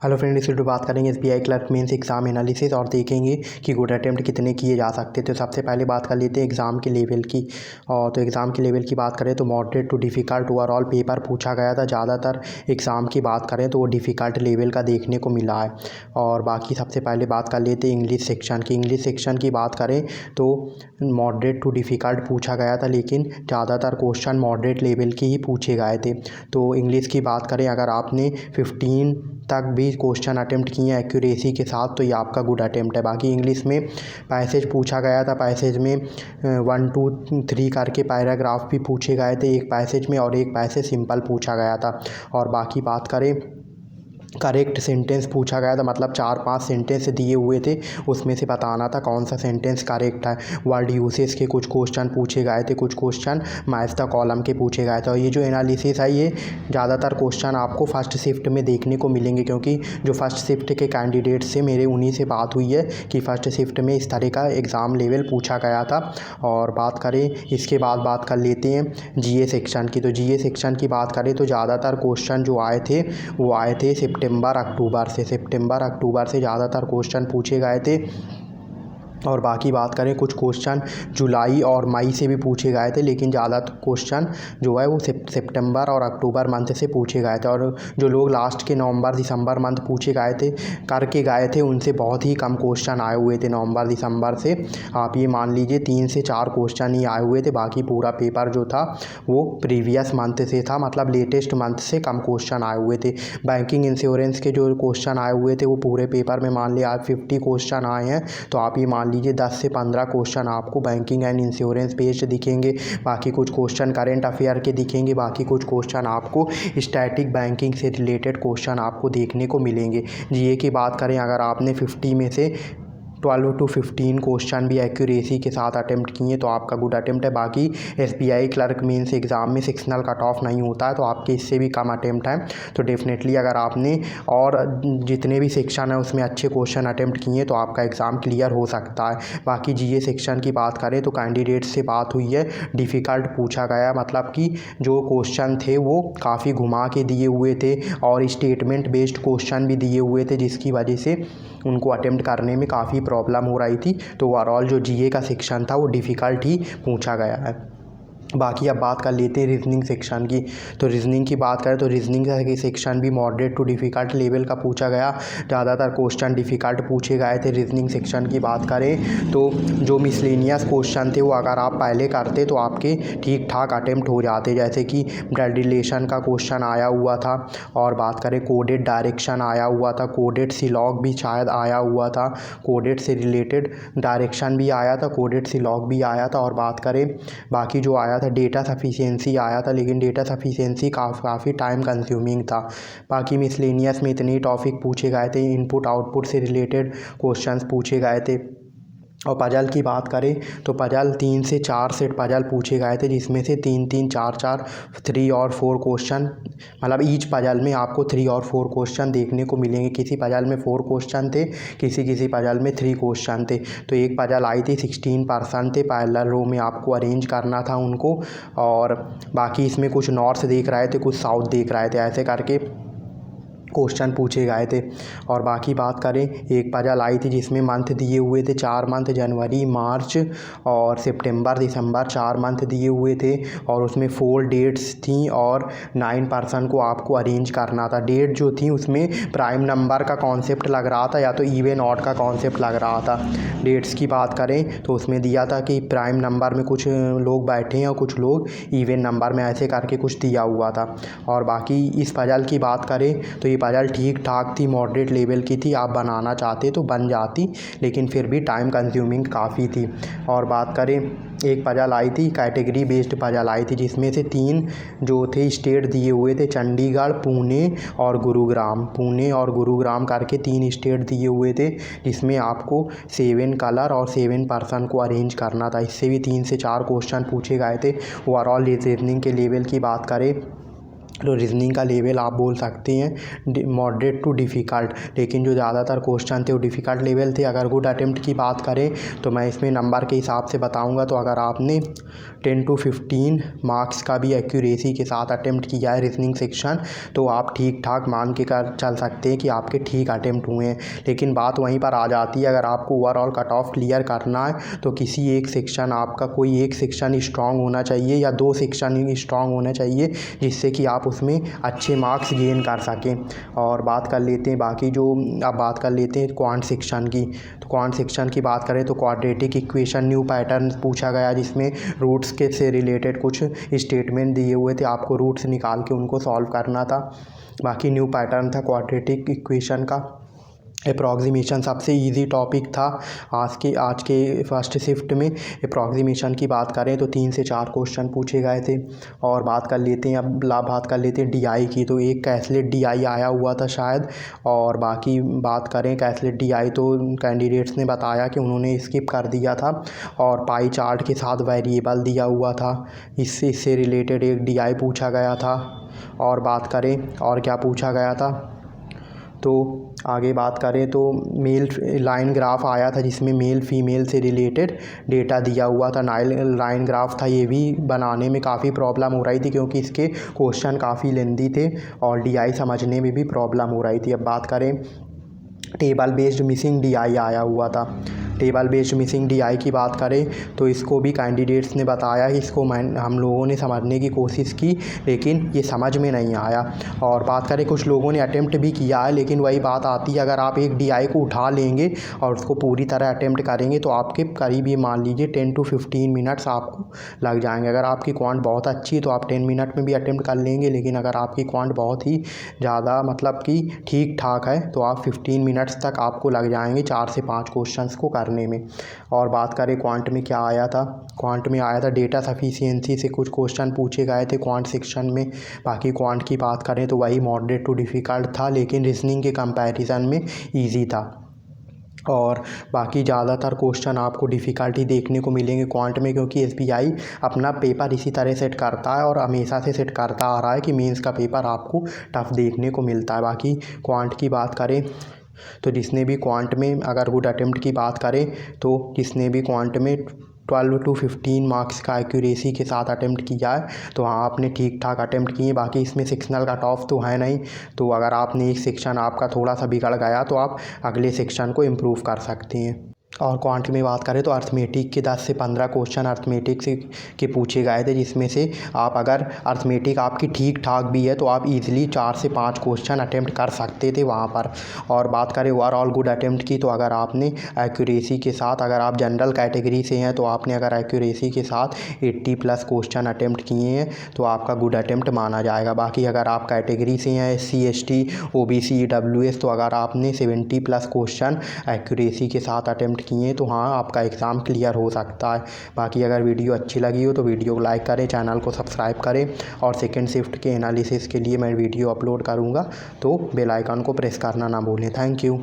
Hello friend, इस video बात करेंगे SBI clerk mains exam analysis और देखेंगे कि गुड अटेम्प्ट कितने किए जा सकते हैं। तो सबसे पहले बात कर लेते हैं एग्ज़ाम के लेवल की। और तो एग्ज़ाम के लेवल की बात करें तो moderate too difficult overall paper पूछा गया था। ज़्यादातर एग्ज़ाम की बात करें तो वो डिफ़िकल्ट लेवल का देखने को मिला है। और बाकी सबसे पहले बात कर लेते हैं इंग्लिश सेक्शन की। इंग्लिश सेक्शन की बात करें तो मॉडरेट टू डिफ़िकल्ट पूछा गया था, लेकिन ज़्यादातर क्वेश्चन मॉडरेट लेवल के ही पूछे गए थे। तो इंग्लिश की बात करें, अगर आपने 15 तक भी क्वेश्चन अटेम्प्ट किए हैं एक्यूरेसी के साथ तो ये आपका गुड अटेम्प्ट है। बाकी इंग्लिश में पैसेज पूछा गया था। पैसेज में 1 2 3 करके पैराग्राफ भी पूछे गए थे एक पैसेज में, और एक पैसेज सिंपल पूछा गया था। और बाकी बात करें करेक्ट सेंटेंस पूछा गया था, मतलब 4-5 सेंटेंस दिए हुए थे, उसमें से बताना था कौन सा सेंटेंस करेक्ट है। वर्ड यूसेज के कुछ क्वेश्चन पूछे गए थे, कुछ क्वेश्चन मैच द कॉलम के पूछे गए थे। और ये जो एनालिसिस है ये ज़्यादातर क्वेश्चन आपको फर्स्ट शिफ्ट में देखने को मिलेंगे, क्योंकि जो फर्स्ट शिफ्ट के कैंडिडेट से मेरे उन्हीं से बात हुई है कि फर्स्ट शिफ्ट में इस तरह का एग्ज़ाम लेवल पूछा गया था। और बात करें इसके बाद बात कर लेते हैं जीए सेक्शन की। तो जीए सेक्शन की बात करें तो ज़्यादातर क्वेश्चन जो आए थे वो आए थे सितंबर अक्टूबर से ज़्यादातर क्वेश्चन पूछे गए थे। और बाकी बात करें कुछ क्वेश्चन जुलाई और मई से भी पूछे गए थे, लेकिन ज़्यादा क्वेश्चन जो है वो सितंबर और अक्टूबर मंथ से पूछे गए थे। और जो लोग लास्ट के नवंबर दिसंबर मंथ पूछे गए थे करके गए थे, उनसे बहुत ही कम क्वेश्चन आए हुए थे नवंबर दिसंबर से। आप ये मान लीजिए 3 से 4 क्वेश्चन ही आए हुए थे। बाकी पूरा पेपर जो था वो प्रीवियस मंथ से था, मतलब लेटेस्ट मंथ से कम क्वेश्चन आए हुए थे। बैंकिंग इंश्योरेंस के जो क्वेश्चन आए हुए थे वो पूरे पेपर में मान लिया आज 50 क्वेश्चन आए हैं, तो आप ये मान लीजिए 10 से 15 क्वेश्चन आपको बैंकिंग एंड इंश्योरेंस बेस्ड दिखेंगे। बाकी कुछ क्वेश्चन करेंट अफेयर के दिखेंगे। बाकी कुछ क्वेश्चन आपको स्टैटिक बैंकिंग से रिलेटेड क्वेश्चन आपको देखने को मिलेंगे। जीए की बात करें, अगर आपने 50 में से 12 to 15 क्वेश्चन भी एक्यूरेसी के साथ अटेम्प्ट किए तो आपका गुड अटेम्प्ट है। बाकी एसबीआई क्लर्क मेंस एग्ज़ाम में सेक्शनल कट ऑफ नहीं होता है, तो आपके इससे भी कम अटेम्प्ट है। तो डेफिनेटली अगर आपने और जितने भी सेक्शन है उसमें अच्छे क्वेश्चन अटेम्प्ट किए तो आपका एग्ज़ाम क्लियर हो सकता है। बाकी जीए सेक्शन की बात करें तो कैंडिडेट से बात हुई है, डिफ़िकल्ट पूछा गया, मतलब कि जो क्वेश्चन थे वो काफ़ी घुमा के दिए हुए थे और स्टेटमेंट बेस्ड क्वेश्चन भी दिए हुए थे, जिसकी वजह से उनको अटेम्प्ट करने में काफ़ी प्रॉब्लम हो रही थी। तो ओवरऑल जो जीए का सेक्शन था वो डिफ़िकल्ट ही पूछा गया है। बाकी अब बात कर लेते हैं रीजनिंग सेक्शन की। तो रीजनिंग की बात करें तो रीजनिंग का सेक्शन भी मॉडरेट टू डिफ़िकल्ट लेवल का पूछा गया। ज़्यादातर क्वेश्चन डिफ़िकल्ट पूछे गए थे। रीजनिंग सेक्शन की बात करें तो जो मिसलेनियस क्वेश्चन थे वो अगर आप पहले करते तो आपके ठीक ठाक अटेम्प्ट हो जाते, जैसे कि ब्लड रिलेशन का क्वेश्चन आया हुआ था। और बात करें कोडेड डायरेक्शन आया हुआ था, कोडेड सिलॉग भी शायद आया हुआ था, कोडेड से रिलेटेड डायरेक्शन भी आया था, कोडेड सिलॉग भी आया था। और बात करें बाकी जो आया था डेटा सफिशिएंसी आया था, लेकिन डेटा सफिशिएंसी काफ़ी टाइम कंज्यूमिंग था। बाकी मिसलेनियस में इतने ही टॉपिक पूछे गए थे। इनपुट आउटपुट से रिलेटेड क्वेश्चंस पूछे गए थे। और पजल की बात करें तो पजल 3 से 4 सेट पजल पूछे गए थे, जिसमें से 3-3 4-4 3 और 4 क्वेश्चन, मतलब ईच पजल में आपको 3 और 4 क्वेश्चन देखने को मिलेंगे। किसी पजल में 4 क्वेश्चन थे, किसी पजल में 3 क्वेश्चन थे। तो एक पजल आई थी 16 पर्सन थे, पैरेलल रो में आपको अरेंज करना था उनको। और बाकी इसमें कुछ नॉर्थ देख रहे थे, कुछ साउथ देख रहे थे, ऐसे करके क्वेश्चन पूछे गए थे। और बाकी बात करें एक पजल आई थी जिसमें मंथ दिए हुए थे 4 मंथ, जनवरी मार्च और सितंबर दिसंबर 4 मंथ दिए हुए थे। और उसमें 4 डेट्स थी और 9 पर्सन को आपको अरेंज करना था। डेट जो थी उसमें प्राइम नंबर का कॉन्सेप्ट लग रहा था या तो इवन ऑड का कॉन्सेप्ट लग रहा था। डेट्स की बात करें तो उसमें दिया था कि प्राइम नंबर में कुछ लोग बैठे हैं और कुछ लोग इवन नंबर में, ऐसे करके कुछ दिया हुआ था। और बाकी इस पजल की बात करें तो ये पजल ठीक ठाक थी, मॉडरेट लेवल की थी। आप बनाना चाहते तो बन जाती, लेकिन फिर भी टाइम कंज्यूमिंग काफ़ी थी। और बात करें एक पजल आई थी कैटेगरी बेस्ड पजल आई थी, जिसमें से 3 जो थे स्टेट दिए हुए थे, चंडीगढ़, पुणे और गुरुग्राम करके 3 स्टेट दिए हुए थे, जिसमें आपको 7 कलर और 7 पर्सन को अरेंज करना था। इससे भी 3 से 4 क्वेश्चन पूछे गए थे। ओवरऑल रीजनिंग के लेवल की बात करें तो रीजनिंग का लेवल आप बोल सकते हैं मॉडरेट टू डिफ़िकल्ट, लेकिन जो ज़्यादातर क्वेश्चन थे वो डिफ़िकल्ट लेवल थे। अगर गुड अटेम्प्ट की बात करें तो मैं इसमें नंबर के हिसाब से बताऊंगा। तो अगर आपने 10 to 15 मार्क्स का भी एक्यूरेसी के साथ अटेम्प्ट किया है रीजनिंग सेक्शन, तो आप ठीक ठाक मान के कर चल सकते हैं कि आपके ठीक अटेम्प्ट हुए हैं। लेकिन बात वहीं पर आ जाती है, अगर आपको ओवरऑल कट ऑफ क्लियर करना है तो किसी एक सेक्शन आपका कोई एक सेक्शन स्ट्रांग होना चाहिए या 2 सेक्शन स्ट्रांग होना चाहिए, जिससे कि आप उसमें अच्छे मार्क्स गेन कर सकें। और बात कर लेते हैं बाकी जो अब बात कर लेते हैं क्वांट सेक्शन की। तो क्वांट सेक्शन की बात करें तो क्वाड्रेटिक इक्वेशन न्यू पैटर्न पूछा गया, जिसमें रूट्स के से रिलेटेड कुछ स्टेटमेंट दिए हुए थे, आपको रूट्स निकाल के उनको सॉल्व करना था। बाकी न्यू पैटर्न था क्वाड्रेटिक इक्वेशन का। अप्रॉक्सीमेशन सबसे इजी टॉपिक था आज के फर्स्ट शिफ्ट में। अप्रॉक्सीमेशन की बात करें तो 3 से 4 क्वेश्चन पूछे गए थे। और बात कर लेते हैं बात कर लेते हैं डीआई की। तो एक कैसलेट डीआई आया हुआ था शायद, और बाकी बात करें कैसलेट डीआई तो कैंडिडेट्स ने बताया कि उन्होंने स्किप कर दिया था, और पाई चार्ट के साथ वेरिएबल दिया हुआ था, इससे रिलेटेड एक डीआई पूछा गया था। और बात करें और क्या पूछा गया था, तो आगे बात करें तो मेल लाइन ग्राफ आया था, जिसमें मेल फीमेल से रिलेटेड डेटा दिया हुआ था। लाइन ग्राफ था, ये भी बनाने में काफ़ी प्रॉब्लम हो रही थी क्योंकि इसके क्वेश्चन काफ़ी लेंदी थे और डीआई समझने में भी प्रॉब्लम हो रही थी। अब बात करें टेबल बेस्ड मिसिंग डीआई आया हुआ था। टेबल बेस्ड मिसिंग डीआई की बात करें तो इसको भी कैंडिडेट्स ने बताया कि इसको हम लोगों ने समझने की कोशिश की, लेकिन ये समझ में नहीं आया। और बात करें कुछ लोगों ने अटेम्प्ट भी किया है, लेकिन वही बात आती है, अगर आप एक डीआई को उठा लेंगे और उसको पूरी तरह अटेम्प्ट करेंगे तो आपके करीब ये मान लीजिए 10 to 15 मिनट्स आपको लग जाएंगे। अगर आपकी क्वांट बहुत अच्छी है तो आप 10 मिनट में भी अटेम्प्ट कर लेंगे, लेकिन अगर आपकी क्वांट बहुत ही ज़्यादा मतलब कि ठीक ठाक है तो आप 15 मिनट्स तक आपको लग जाएंगे 4 से 5 क्वेश्चंस को करने में। और बात करें क्वांट में क्या आया था, क्वांट में आया था डेटा सफिशिएंसी से कुछ क्वेश्चन पूछे गए थे क्वांट सेक्शन में। बाकी क्वांट की बात करें तो वही मॉडरेट टू डिफ़िकल्ट था, लेकिन रीजनिंग के कंपैरिजन में ईजी था। और बाकी ज़्यादातर क्वेश्चन आपको डिफ़िकल्टी देखने को मिलेंगे क्वांट में, क्योंकि एसबीआई अपना पेपर इसी तरह सेट करता है और हमेशा से सेट करता आ रहा है कि मेंस का पेपर आपको टफ देखने को मिलता है। बाकी क्वांट की बात करें तो जिसने भी क्वांट में अगर गुड अटेम्प्ट की बात करें तो जिसने भी क्वांट में 12 to 15 मार्क्स का एक्यूरेसी के साथ अटेम्प्ट किया है तो हाँ आपने ठीक ठाक अटेम्प्ट किए। बाकी इसमें सेक्शनल कट ऑफ तो है नहीं, तो अगर आपने एक सेक्शन आपका थोड़ा सा बिगड़ गया तो आप अगले सेक्शन को इम्प्रूव कर सकते हैं। और क्वांट में बात करें तो अर्थमेटिक के 10 से 15 क्वेश्चन अर्थमेटिक से के पूछे गए थे, जिसमें से आप अगर अर्थमेटिक आपकी ठीक ठाक भी है तो आप इजीली 4 से 5 क्वेश्चन अटेम्प्ट कर सकते थे वहाँ पर। और बात करें ओवरऑल गुड अटेम्प्ट की तो अगर आपने एक्यूरेसी के साथ, अगर आप जनरल कैटेगरी से हैं तो आपने अगर एक्यूरेसी के साथ 80+ क्वेश्चन अटेम्प्ट किए हैं तो आपका गुड अटेम्प्ट माना जाएगा। बाकी अगर आप कैटेगरी से हैं SC ST OBC EWS तो अगर आपने 70+ क्वेश्चन एक्यूरेसी के साथ अटेम्प्ट किए तो हाँ आपका एग्ज़ाम क्लियर हो सकता है। बाकी अगर वीडियो अच्छी लगी हो तो वीडियो को लाइक करें, चैनल को सब्सक्राइब करें, और सेकेंड शिफ्ट के एनालिसिस के लिए मैं वीडियो अपलोड करूँगा तो बेल आइकन को प्रेस करना ना भूलें। Thank you.